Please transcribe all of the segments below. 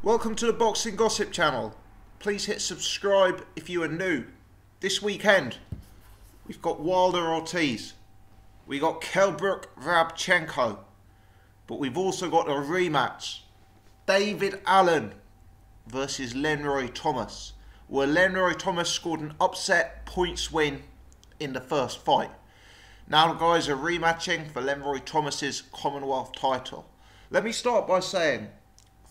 Welcome to the Boxing Gossip channel. Please hit subscribe if you are new. This weekend, we've got Wilder Ortiz. We got Kelbrook Rabchenko. But we've also got a rematch. David Allen versus Lenroy Thomas. Where Lenroy Thomas scored an upset points win in the first fight. Now the guys are rematching for Lenroy Thomas's Commonwealth title. Let me start by saying,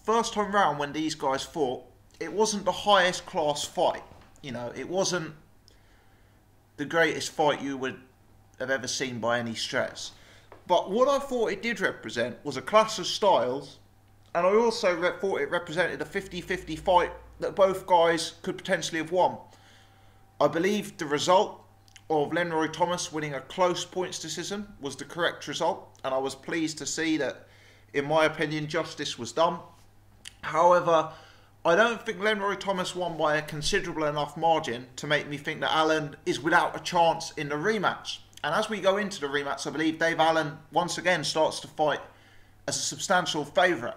first time round when these guys fought, it wasn't the highest class fight. You know, it wasn't the greatest fight you would have ever seen by any stretch. But what I thought it did represent was a clash of styles, and I also thought it represented a 50-50 fight that both guys could potentially have won. I believe the result of Lenroy Thomas winning a close points decision was the correct result, and I was pleased to see that, in my opinion, justice was done. However, I don't think Lenroy Thomas won by a considerable enough margin to make me think that Allen is without a chance in the rematch. And as we go into the rematch, I believe Dave Allen once again starts to fight as a substantial favourite.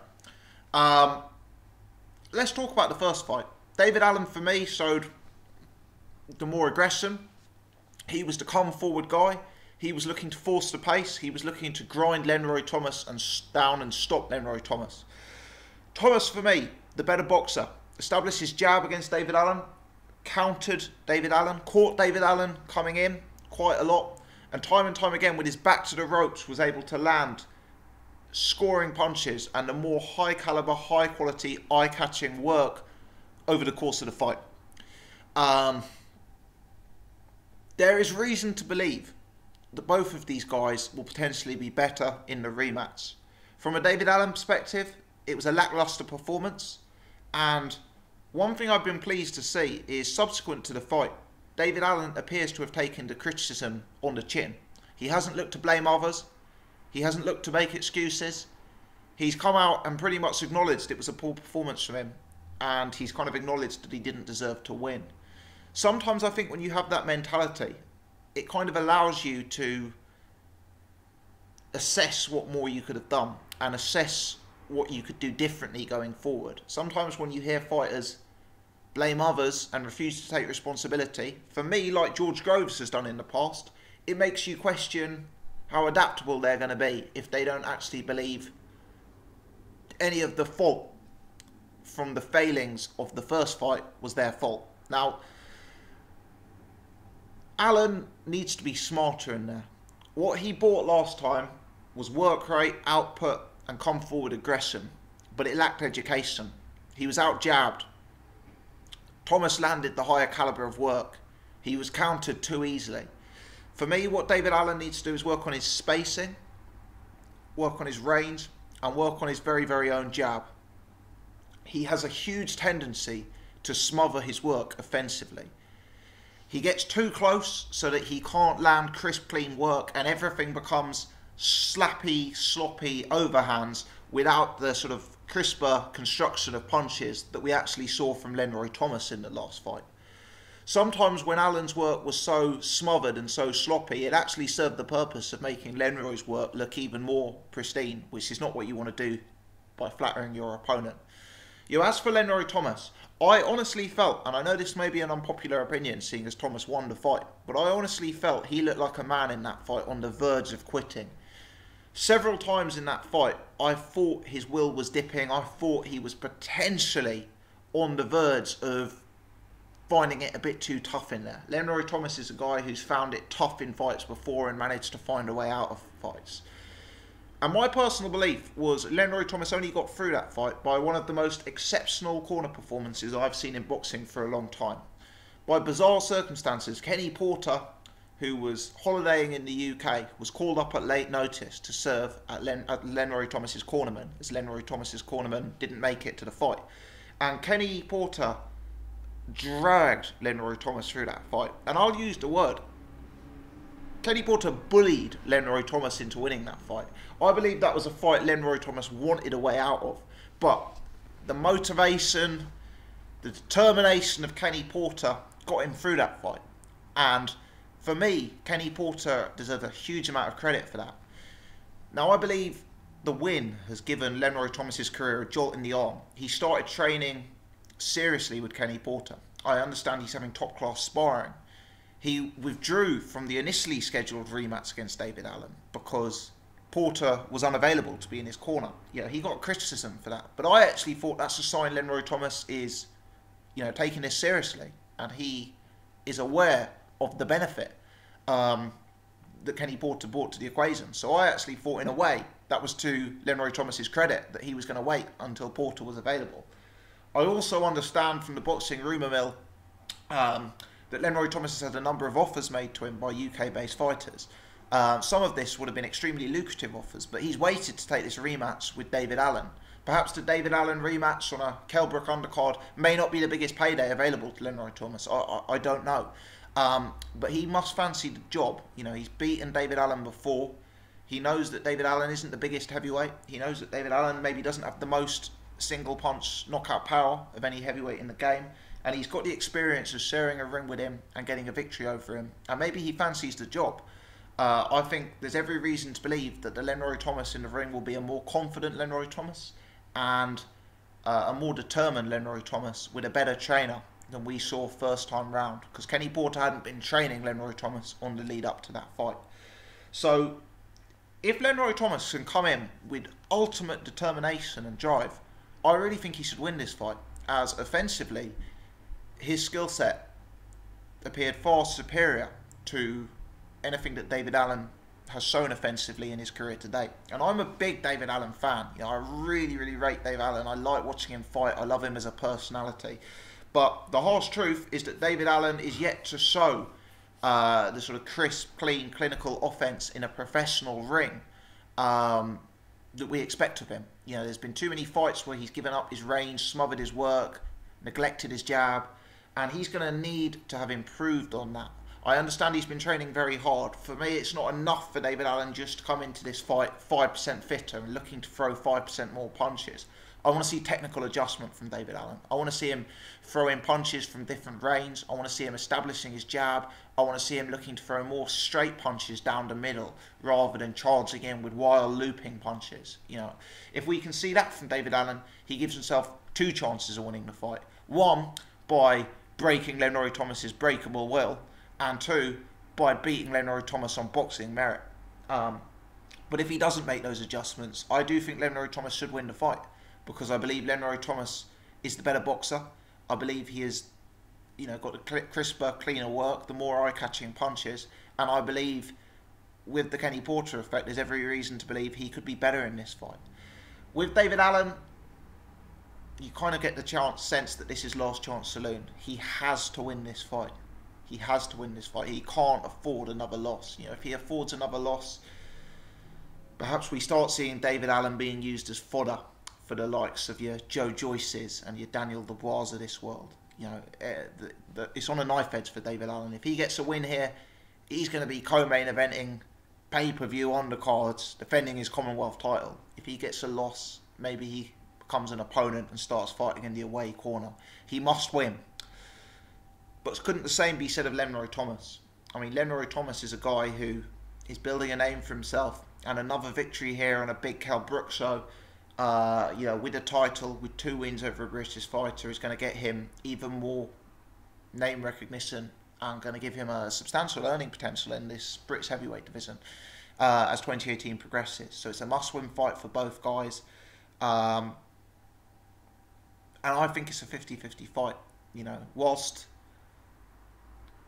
Let's talk about the first fight. David Allen, for me, showed the more aggression. He was the come forward guy. He was looking to force the pace. He was looking to grind Lenroy Thomas down and stop Lenroy Thomas. Thomas, for me, the better boxer, established his jab against David Allen, countered David Allen, caught David Allen coming in quite a lot, and time again with his back to the ropes was able to land scoring punches and the more high caliber, high quality, eye-catching work over the course of the fight. There is reason to believe that both of these guys will potentially be better in the rematch. From a David Allen perspective, it was a lackluster performance, and one thing I've been pleased to see is subsequent to the fight, David Allen appears to have taken the criticism on the chin. He hasn't looked to blame others. He hasn't looked to make excuses. He's come out and pretty much acknowledged it was a poor performance from him, and he's kind of acknowledged that he didn't deserve to win. Sometimes I think when you have that mentality, it kind of allows you to assess what more you could have done and assess what you could do differently going forward. Sometimes when you hear fighters blame others and refuse to take responsibility, for me, like George Groves has done in the past, it makes you question how adaptable they're going to be if they don't actually believe any of the fault from the failings of the first fight was their fault. Now, Allen needs to be smarter in there. What he bought last time was work rate, output, and come forward aggression, but it lacked education. He was out-jabbed. Thomas landed the higher caliber of work. He was countered too easily. For me, what David Allen needs to do is work on his spacing, work on his range, and work on his very, very own jab. He has a huge tendency to smother his work offensively. He gets too close so that he can't land crisp, clean work, and everything becomes slappy, sloppy overhands without the sort of crisper construction of punches that we actually saw from Lenroy Thomas in the last fight. Sometimes when Allen's work was so smothered and so sloppy, it actually served the purpose of making Lenroy's work look even more pristine, which is not what you want to do by flattering your opponent. As for Lenroy Thomas, I honestly felt, and I know this may be an unpopular opinion seeing as Thomas won the fight, but I honestly felt he looked like a man in that fight on the verge of quitting. Several times in that fight, I thought his will was dipping. I thought he was potentially on the verge of finding it a bit too tough in there. Lenroy Thomas is a guy who's found it tough in fights before and managed to find a way out of fights. And my personal belief was Lenroy Thomas only got through that fight by one of the most exceptional corner performances I've seen in boxing for a long time. By bizarre circumstances, Kenny Porter, who was holidaying in the UK, was called up at late notice to serve at Lenroy Thomas's cornerman, as Lenroy Thomas's cornerman didn't make it to the fight. And Kenny Porter dragged Lenroy Thomas through that fight. And I'll use the word. Kenny Porter bullied Lenroy Thomas into winning that fight. I believe that was a fight Lenroy Thomas wanted a way out of. But the motivation, the determination of Kenny Porter got him through that fight. And for me, Kenny Porter deserves a huge amount of credit for that. Now, I believe the win has given Lenroy Thomas's career a jolt in the arm. He started training seriously with Kenny Porter. I understand he's having top class sparring. He withdrew from the initially scheduled rematch against David Allen because Porter was unavailable to be in his corner. He got criticism for that. But I actually thought that's a sign Lenroy Thomas is, taking this seriously, and he is aware of the benefit that Kenny Porter brought to the equation. So I actually thought, in a way, that was to Lenroy Thomas's credit that he was going to wait until Porter was available. I also understand from the boxing rumour mill that Lenroy Thomas has had a number of offers made to him by UK-based fighters. Some of this would have been extremely lucrative offers, but he's waited to take this rematch with David Allen. Perhaps the David Allen rematch on a Kell Brook undercard may not be the biggest payday available to Lenroy Thomas. I don't know. But he must fancy the job. He's beaten David Allen before. He knows that David Allen isn't the biggest heavyweight. He knows that David Allen maybe doesn't have the most single punch knockout power of any heavyweight in the game. And he's got the experience of sharing a ring with him and getting a victory over him. And maybe he fancies the job. I think there's every reason to believe that the Lenroy Thomas in the ring will be a more confident Lenroy Thomas and a more determined Lenroy Thomas with a better trainer than we saw first time round, because Kenny Porter hadn't been training Lenroy Thomas on the lead up to that fight. So if Lenroy Thomas can come in with ultimate determination and drive, I really think he should win this fight, as offensively his skill set appeared far superior to anything that David Allen has shown offensively in his career to date. And I'm a big David Allen fan. I really, really rate David Allen. I like watching him fight. I love him as a personality. But the harsh truth is that David Allen is yet to show the sort of crisp, clean, clinical offense in a professional ring that we expect of him. There's been too many fights where he's given up his range, smothered his work, neglected his jab, and he's going to need to have improved on that. I understand he's been training very hard. For me, it's not enough for David Allen just to come into this fight 5% fitter and looking to throw 5% more punches. I want to see technical adjustment from David Allen. I want to see him throwing punches from different ranges. I want to see him establishing his jab. I want to see him looking to throw more straight punches down the middle rather than charging in with wild looping punches. If we can see that from David Allen, he gives himself 2 chances of winning the fight. 1, by breaking Lenroy Thomas's breakable will, and 2, by beating Lenroy Thomas on boxing merit. But if he doesn't make those adjustments, I do think Lenroy Thomas should win the fight, because I believe Lenroy Thomas is the better boxer. I believe he has, got the crisper, cleaner work, the more eye-catching punches, and I believe with the Kenny Porter effect, there's every reason to believe he could be better in this fight. With David Allen, you kind of get the sense that this is last chance saloon. He has to win this fight. He has to win this fight. He can't afford another loss. If he affords another loss, perhaps we start seeing David Allen being used as fodder for the likes of your Joe Joyces and your Daniel Dubois of this world. It's on a knife edge for David Allen. If he gets a win here, he's going to be co-main eventing, pay-per-view undercards, defending his Commonwealth title. If he gets a loss, maybe he becomes an opponent and starts fighting in the away corner. He must win. But couldn't the same be said of Lenroy Thomas? I mean, Lenroy Thomas is a guy who is building a name for himself, and another victory here on a big Kell Brook show, with a title, with 2 wins over a British fighter, is going to get him even more name recognition and going to give him a substantial earning potential in this British heavyweight division as 2018 progresses. So it's a must-win fight for both guys. And I think it's a 50-50 fight. Whilst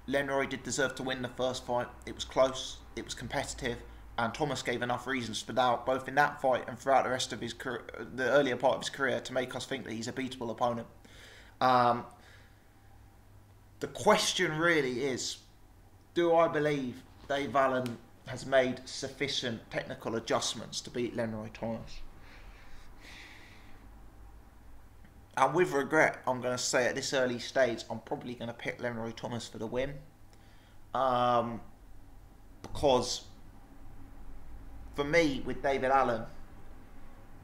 Lenroy did deserve to win the first fight, it was close, it was competitive, and Thomas gave enough reasons for doubt, both in that fight and throughout the rest of his career, the earlier part of his career, to make us think that he's a beatable opponent. The question really is, do I believe Dave Allen has made sufficient technical adjustments to beat Lenroy Thomas? And with regret, I'm going to say at this early stage, I'm probably going to pick Lenroy Thomas for the win. Because for me, with David Allen,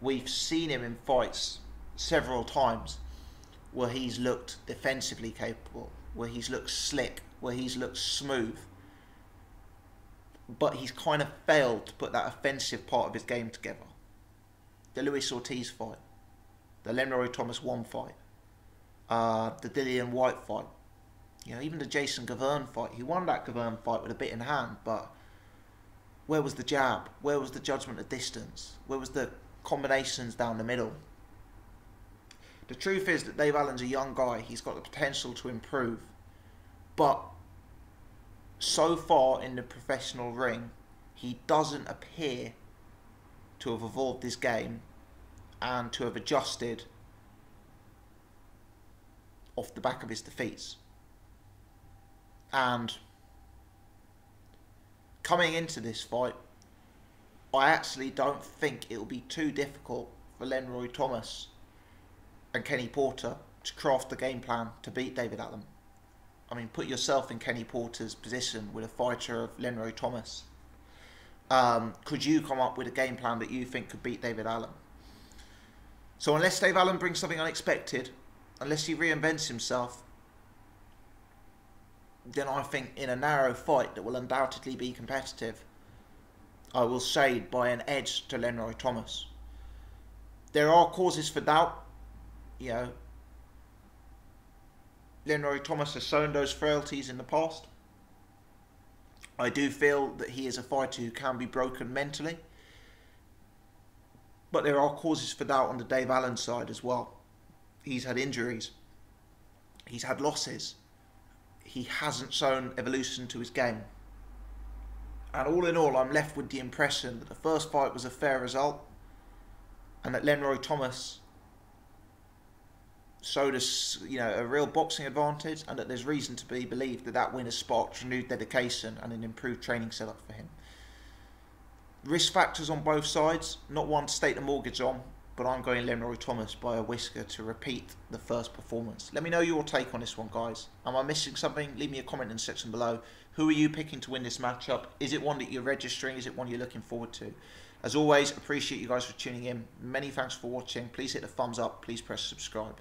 we've seen him in fights several times where he's looked defensively capable, where he's looked slick, where he's looked smooth. But he's kind of failed to put that offensive part of his game together. the Luis Ortiz fight, the Lenroy Thomas 1 fight, the Dillian White fight, you know, even the Jason Gavern fight. He won that Gavern fight with a bit in hand, but where was the jab? Where was the judgment of distance? Where was the combinations down the middle? The truth is that Dave Allen's a young guy. He's got the potential to improve. But so far in the professional ring, he doesn't appear to have evolved his game and to have adjusted off the back of his defeats. And coming into this fight, I actually don't think it will be too difficult for Lenroy Thomas and Kenny Porter to craft a game plan to beat David Allen. I mean, put yourself in Kenny Porter's position with a fighter of Lenroy Thomas. Could you come up with a game plan that you think could beat David Allen? So unless Dave Allen brings something unexpected, unless he reinvents himself, then I think in a narrow fight that will undoubtedly be competitive, I will shade by an edge to Lenroy Thomas. There are causes for doubt. You know, Lenroy Thomas has shown those frailties in the past. I do feel that he is a fighter who can be broken mentally. But there are causes for doubt on the Dave Allen side as well. He's had injuries. He's had losses. He hasn't shown evolution to his game. And all in all, I'm left with the impression that the first fight was a fair result and that Lenroy Thomas showed us, you know, a real boxing advantage, and that there's reason to be believed that that win has sparked renewed dedication and an improved training setup for him. Risk factors on both sides, not one to stake the mortgage on, but I'm going Lenroy Thomas by a whisker to repeat the first performance. Let me know your take on this one, guys. Am I missing something? Leave me a comment in the section below. Who are you picking to win this matchup? Is it one that you're registering? Is it one you're looking forward to? As always, appreciate you guys for tuning in. Many thanks for watching. Please hit the thumbs up. Please press subscribe.